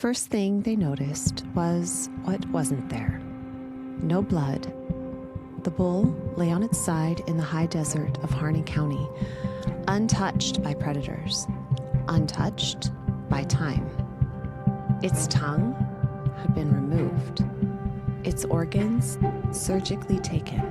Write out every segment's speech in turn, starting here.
First thing they noticed was what wasn't there. No blood. The bull lay on its side in the high desert of Harney County, untouched by predators, untouched by time. Its tongue had been removed, its organs surgically taken,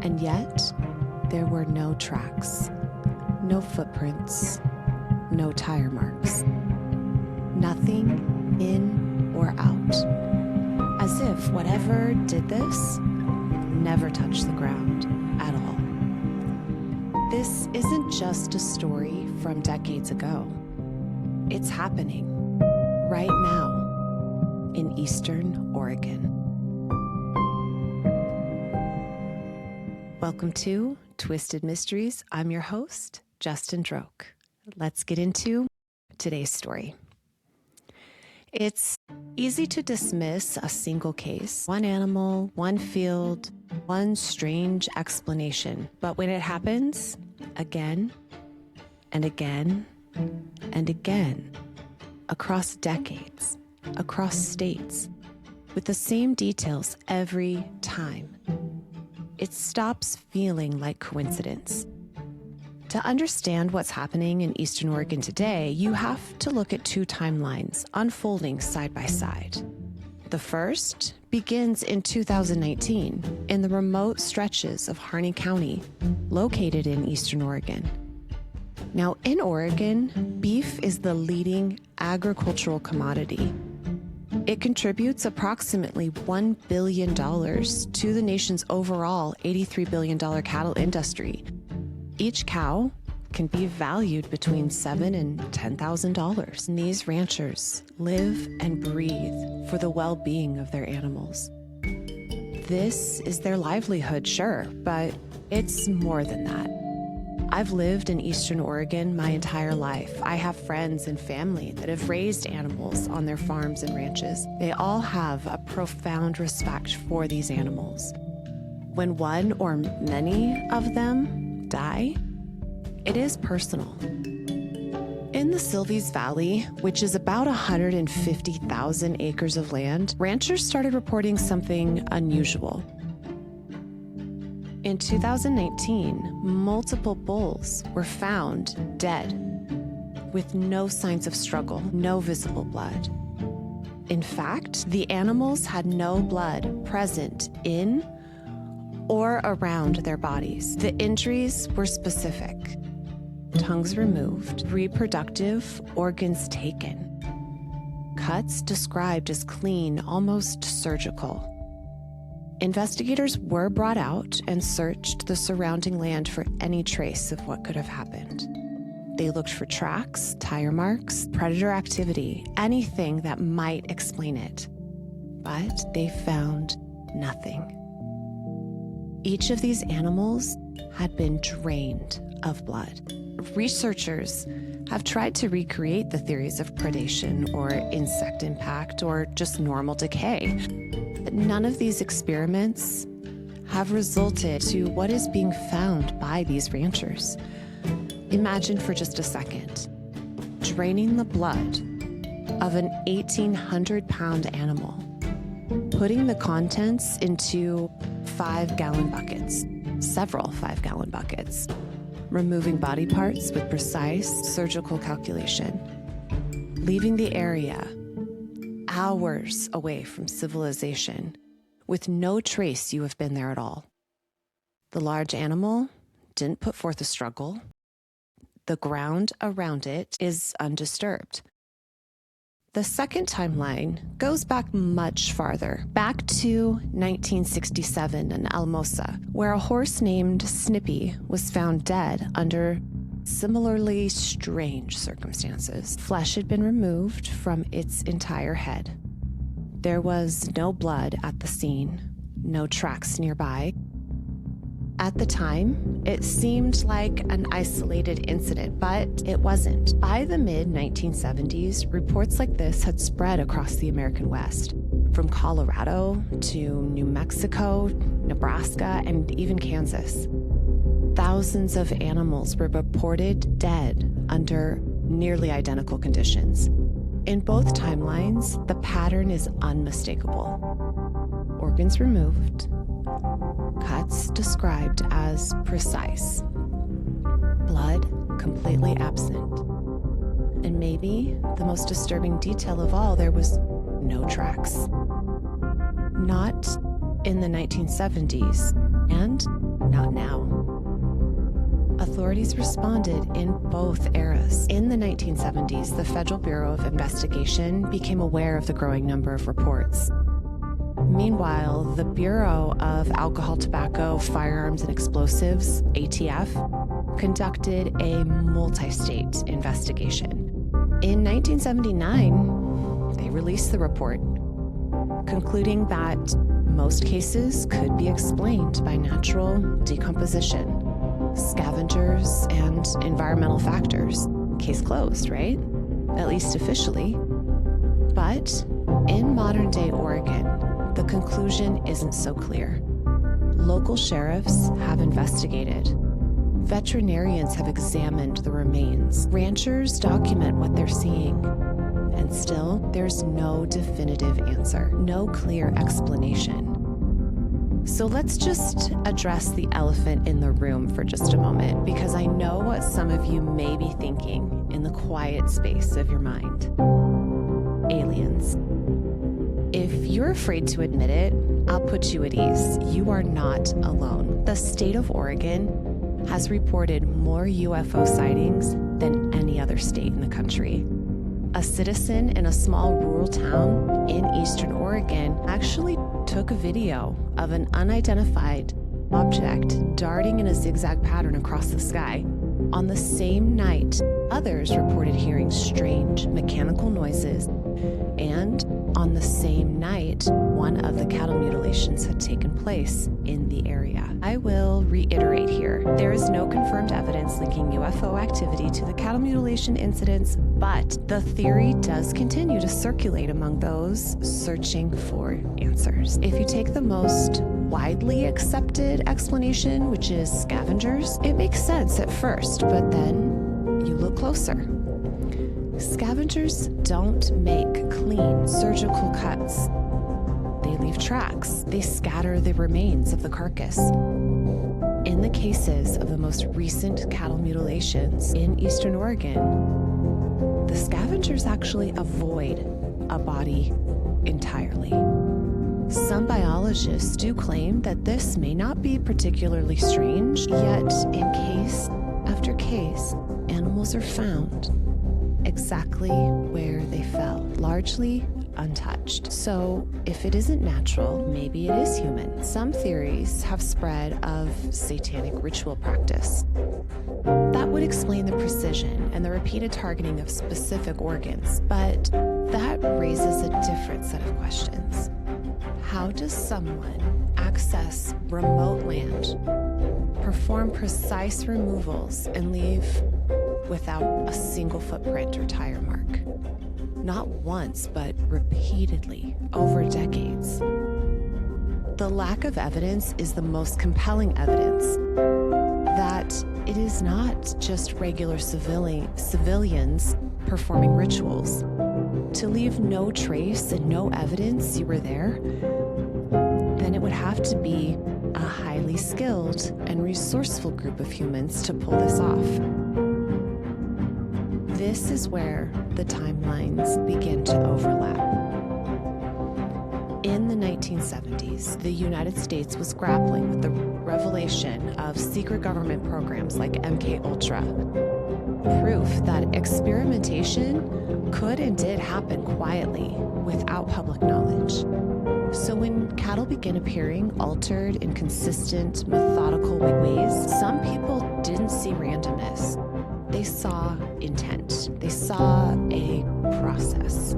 and yet there were no tracks, no footprints, no tire marks. Nothing in or out. As if whatever did this never touched the ground at all. This isn't just a story from decades ago. It's happening right now in Eastern Oregon. Welcome to Twisted Mysteries. I'm your host, Justin Droke. Let's get into today's story. It's easy to dismiss a single case, one animal, one field, one strange explanation. But when it happens again and again and again, across decades, across states, with the same details every time, it stops feeling like coincidence. To understand what's happening in Eastern Oregon today, you have to look at two timelines unfolding side by side. The first begins in 2019 in the remote stretches of Harney County, located in Eastern Oregon. Now, in Oregon, beef is the leading agricultural commodity. It contributes approximately $1 billion to the nation's overall $83 billion cattle industry. Each cow can be valued between $7,000 and $10,000. And these ranchers live and breathe for the well-being of their animals. This is their livelihood, sure, but it's more than that. I've lived in Eastern Oregon my entire life. I have friends and family that have raised animals on their farms and ranches. They all have a profound respect for these animals. When one or many of them die, it is personal. In the Silvies Valley, which is about 150,000 acres of land, ranchers started reporting something unusual. In 2019, multiple bulls were found dead, with no signs of struggle, no visible blood. In fact, the animals had no blood present in or around their bodies. The injuries were specific. Tongues removed, reproductive organs taken. Cuts described as clean, almost surgical. Investigators were brought out and searched the surrounding land for any trace of what could have happened. They looked for tracks, tire marks, predator activity, anything that might explain it. But they found nothing. Each of these animals had been drained of blood. Researchers have tried to recreate the theories of predation or insect impact or just normal decay. But none of these experiments have resulted to what is being found by these ranchers. Imagine for just a second, draining the blood of an 1,800-pound animal, putting the contents into 5-gallon buckets, several 5-gallon buckets, removing body parts with precise surgical calculation, leaving the area hours away from civilization with no trace you have been there at all. The large animal didn't put forth a struggle. The ground around it is undisturbed. The second timeline goes back much farther, back to 1967 in Alamosa, where a horse named Snippy was found dead under similarly strange circumstances. Flesh had been removed from its entire head. There was no blood at the scene, no tracks nearby. At the time, it seemed like an isolated incident, but it wasn't. By the mid-1970s, reports like this had spread across the American West, from Colorado to New Mexico, Nebraska, and even Kansas. Thousands of animals were reported dead under nearly identical conditions. In both timelines, the pattern is unmistakable. Organs removed, cuts described as precise, blood completely absent. And maybe the most disturbing detail of all, there was no tracks. Not in the 1970s, and not now. Authorities responded in both eras. In the 1970s, the Federal Bureau of Investigation became aware of the growing number of reports. Meanwhile, the Bureau of Alcohol, Tobacco, Firearms, and Explosives, ATF, conducted a multi-state investigation. In 1979, they released the report, concluding that most cases could be explained by natural decomposition, scavengers, and environmental factors. Case closed, right? At least officially. But in modern-day Oregon, the conclusion isn't so clear. Local sheriffs have investigated. Veterinarians have examined the remains. Ranchers document what they're seeing. And still, there's no definitive answer, no clear explanation. So let's just address the elephant in the room for just a moment, because I know what some of you may be thinking in the quiet space of your mind. Aliens. If you're afraid to admit it, I'll put you at ease. You are not alone. The state of Oregon has reported more UFO sightings than any other state in the country. A citizen in a small rural town in eastern Oregon actually took a video of an unidentified object darting in a zigzag pattern across the sky. On the same night, others reported hearing strange mechanical noises, and on the same night, one of the cattle mutilations had taken place in the area. I will reiterate here, there is no confirmed evidence linking UFO activity to the cattle mutilation incidents, but the theory does continue to circulate among those searching for answers. If you take the most widely accepted explanation, which is scavengers, it makes sense at first, but then you look closer. Scavengers don't make clean surgical cuts. They leave tracks. They scatter the remains of the carcass. In the cases of the most recent cattle mutilations in eastern Oregon, the scavengers actually avoid a body entirely. Some biologists do claim that this may not be particularly strange, yet in case after case, animals are found exactly where they fell, largely untouched. So if it isn't natural, maybe it is human. Some theories have spread of satanic ritual practice. That would explain the precision and the repeated targeting of specific organs, but that raises a different set of questions. How does someone access remote land, perform precise removals, and leave without a single footprint or tire mark? Not once, but repeatedly over decades. The lack of evidence is the most compelling evidence that it is not just regular civilians performing rituals. To leave no trace and no evidence you were there, then it would have to be a highly skilled and resourceful group of humans to pull this off. This is where the timelines begin to overlap. In the 1970s, the United States was grappling with the revelation of secret government programs like MKUltra, proof that experimentation could and did happen quietly without public knowledge. So when cattle began appearing altered, inconsistent, methodical ways, some people didn't see randomness. They saw intent. They saw a process.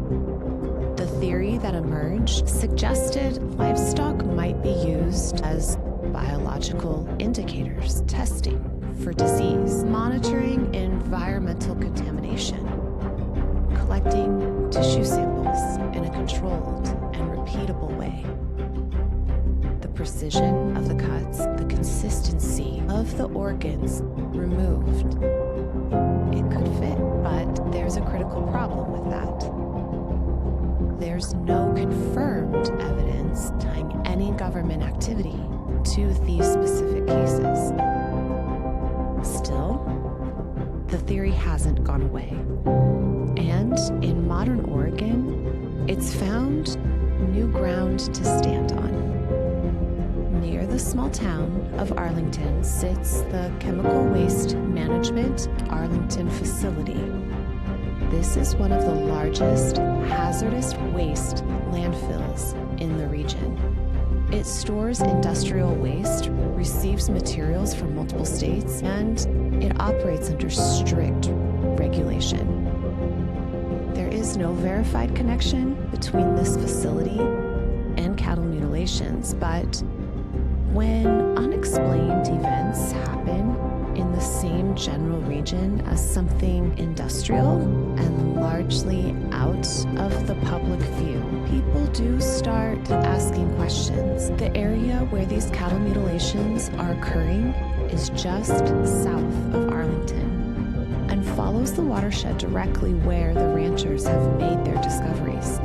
The theory that emerged suggested livestock might be used as biological indicators, testing for disease, monitoring environmental contamination, collecting tissue samples in a controlled and repeatable way. The precision of the cuts, the consistency of the organs removed. It could fit, but there's a critical problem with that. there's no confirmed evidence tying any government activity to these specific cases. Still, the theory hasn't gone away. And in modern Oregon, it's found new ground to stand on. Near the small town of Arlington sits the Chemical Waste Management Arlington facility. This is one of the largest hazardous waste landfills in the region. It stores industrial waste, receives materials from multiple states, and it operates under strict regulation. There is no verified connection between this facility and cattle mutilations, but when unexplained events happen in the same general region as something industrial and largely out of the public view, people do start asking questions. The area where these cattle mutilations are occurring is just south of Arlington and follows the watershed directly where the ranchers have made their discoveries.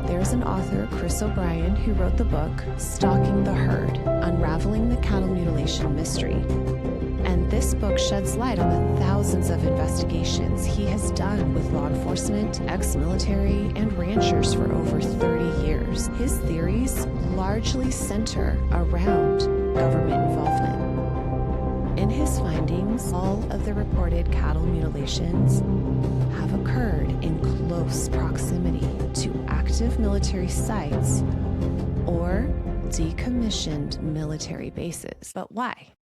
There's an author, Chris O'Brien, who wrote the book Stalking the Herd, Unraveling the Cattle Mutilation Mystery. And this book sheds light on the thousands of investigations he has done with law enforcement, ex-military, and ranchers for over 30 years. His theories largely center around government involvement. In his findings, all of the reported cattle mutilations have occurred in close proximity to active military sites or decommissioned military bases. But why?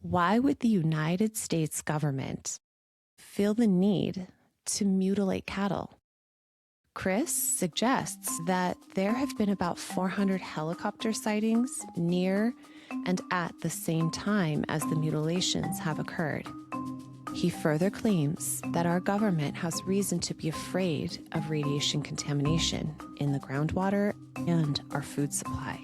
Why would the United States government feel the need to mutilate cattle? Chris suggests that there have been about 400 helicopter sightings near and at the same time as the mutilations have occurred. He further claims that our government has reason to be afraid of radiation contamination in the groundwater and our food supply.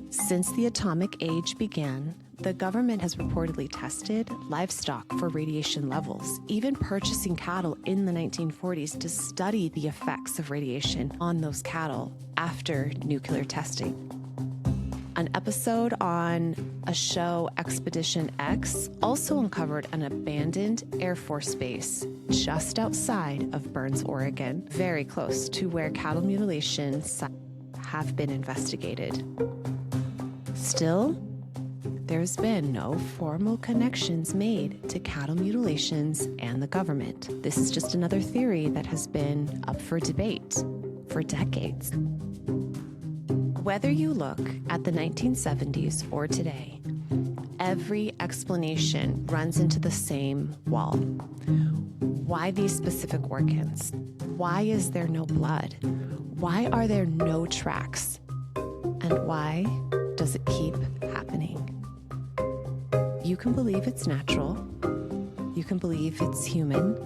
Since the atomic age began, the government has reportedly tested livestock for radiation levels, even purchasing cattle in the 1940s to study the effects of radiation on those cattle after nuclear testing. An episode on a show, Expedition X, also uncovered an abandoned Air Force base just outside of Burns, Oregon, very close to where cattle mutilations have been investigated. Still, there's been no formal connections made to cattle mutilations and the government. This is just another theory that has been up for debate for decades. Whether you look at the 1970s or today, every explanation runs into the same wall. Why these specific organs? Why is there no blood? Why are there no tracks? And why does it keep happening? You can believe it's natural. You can believe it's human.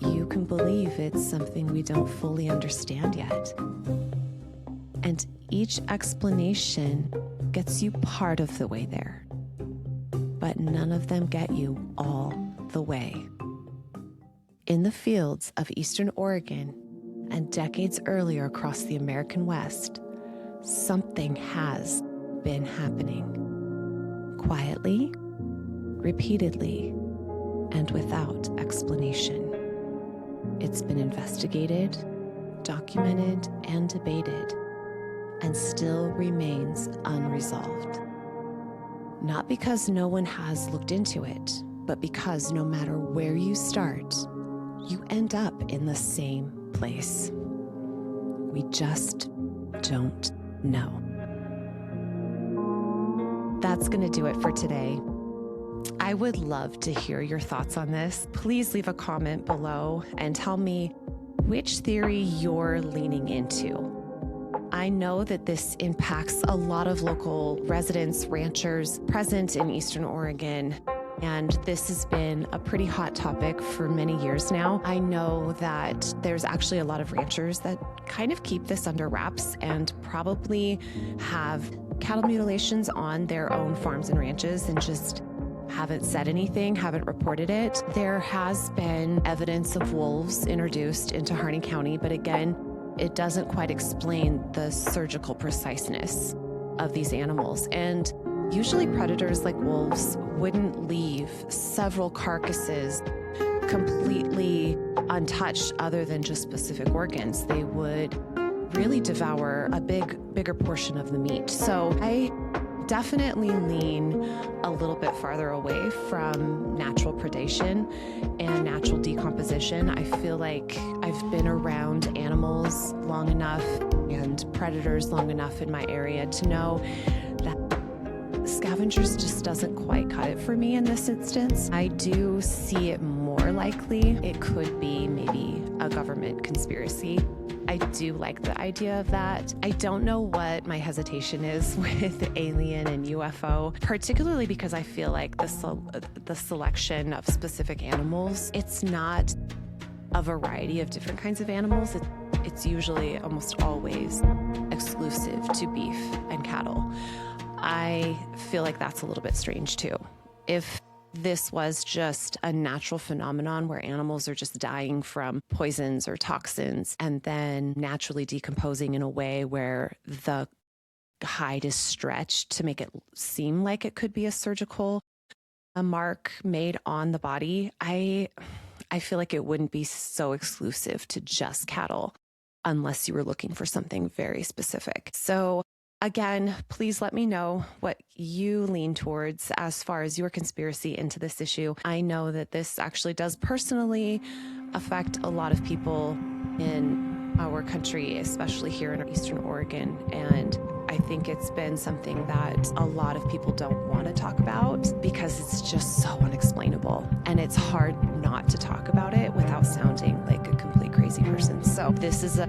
You can believe it's something we don't fully understand yet. And each explanation gets you part of the way there, but none of them get you all the way. In the fields of Eastern Oregon and decades earlier across the American West, something has been happening. Quietly, repeatedly, and without explanation. It's been investigated, documented, and debated, and still remains unresolved. Not because no one has looked into it, but because no matter where you start, you end up in the same place. We just don't know. That's going to do it for today. I would love to hear your thoughts on this. Please leave a comment below and tell me which theory you're leaning into. I know that this impacts a lot of local residents, ranchers present in Eastern Oregon, and this has been a pretty hot topic for many years now. I know that there's actually a lot of ranchers that kind of keep this under wraps and probably have cattle mutilations on their own farms and ranches and just haven't said anything, haven't reported it. There has been evidence of wolves introduced into Harney County, but again, it doesn't quite explain the surgical preciseness of these animals. And usually predators like wolves wouldn't leave several carcasses completely untouched other than just specific organs. They would really devour a bigger portion of the meat. So I definitely lean a little bit farther away from natural predation and natural decomposition. I feel like I've been around animals long enough and predators long enough in my area to know that scavengers just doesn't quite cut it for me in this instance. I do see it more likely it could be maybe a government conspiracy. I do like the idea of that. I don't know what my hesitation is with alien and UFO, particularly because I feel like the selection of specific animals, it's not a variety of different kinds of animals. It's usually almost always exclusive to beef and cattle. I feel like that's a little bit strange too. If this was just a natural phenomenon where animals are just dying from poisons or toxins and then naturally decomposing in a way where the hide is stretched to make it seem like it could be a surgical mark made on the body, I feel like it wouldn't be so exclusive to just cattle unless you were looking for something very specific. So again, please let me know what you lean towards as far as your conspiracy into this issue. I know that this actually does personally affect a lot of people in our country, especially here in Eastern Oregon. And I think it's been something that a lot of people don't want to talk about because it's just so unexplainable. And it's hard not to talk about it without sounding like a complete crazy person. So this is a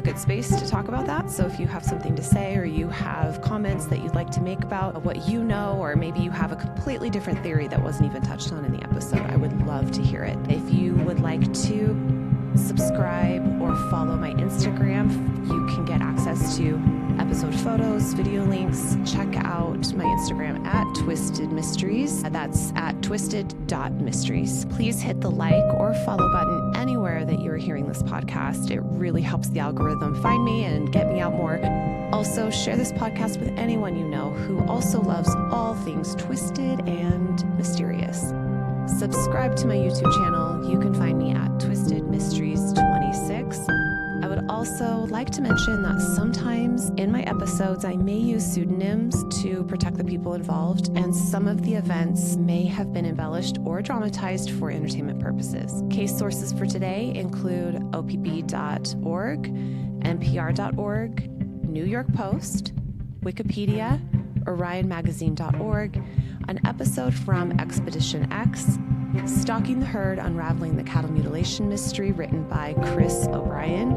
good space to talk about that. So if you have something to say or you have comments that you'd like to make about what you know, or maybe you have a completely different theory that wasn't even touched on in the episode, I would love to hear it. If you would like to subscribe or follow my Instagram, you can get access to episode photos, video links. Check out my Instagram at Twisted Mysteries. That's at twisted.mysteries. Please hit the like or follow button anywhere that you're hearing this podcast. It really helps the algorithm find me and get me out more. Also, share this podcast with anyone you know who also loves all things twisted and mysterious. Subscribe to my YouTube channel. You can find me at Twisted Mysteries 26. I would also like to mention that sometimes in my episodes, I may use pseudonyms to protect the people involved, and some of the events may have been embellished or dramatized for entertainment purposes. Case sources for today include opp.org, npr.org, New York Post, Wikipedia, orionmagazine.org, an episode from Expedition X, Stalking the Herd, Unraveling the Cattle Mutilation Mystery, written by Chris O'Brien,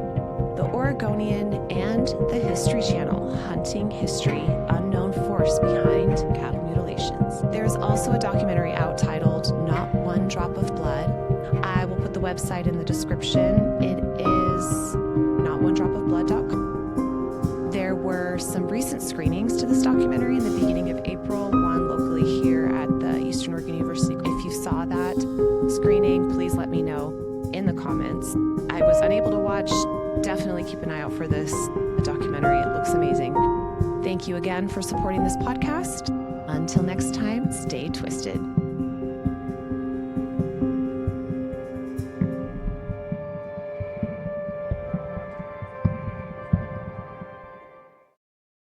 the Oregonian, and the History Channel, Hunting History, Unknown Force Behind Cattle Mutilations. There's also a documentary out titled Not One Drop of Blood. I will put the website in the description. It is notone-dropofblood.com. There were some recent screenings to this documentary in the beginning of April, one locally here at the Eastern Oregon University. If you saw that screening, please let me know in the comments. I was unable to watch. Definitely keep an eye out for this documentary. It looks amazing. Thank you again for supporting this podcast. Until next time, stay twisted.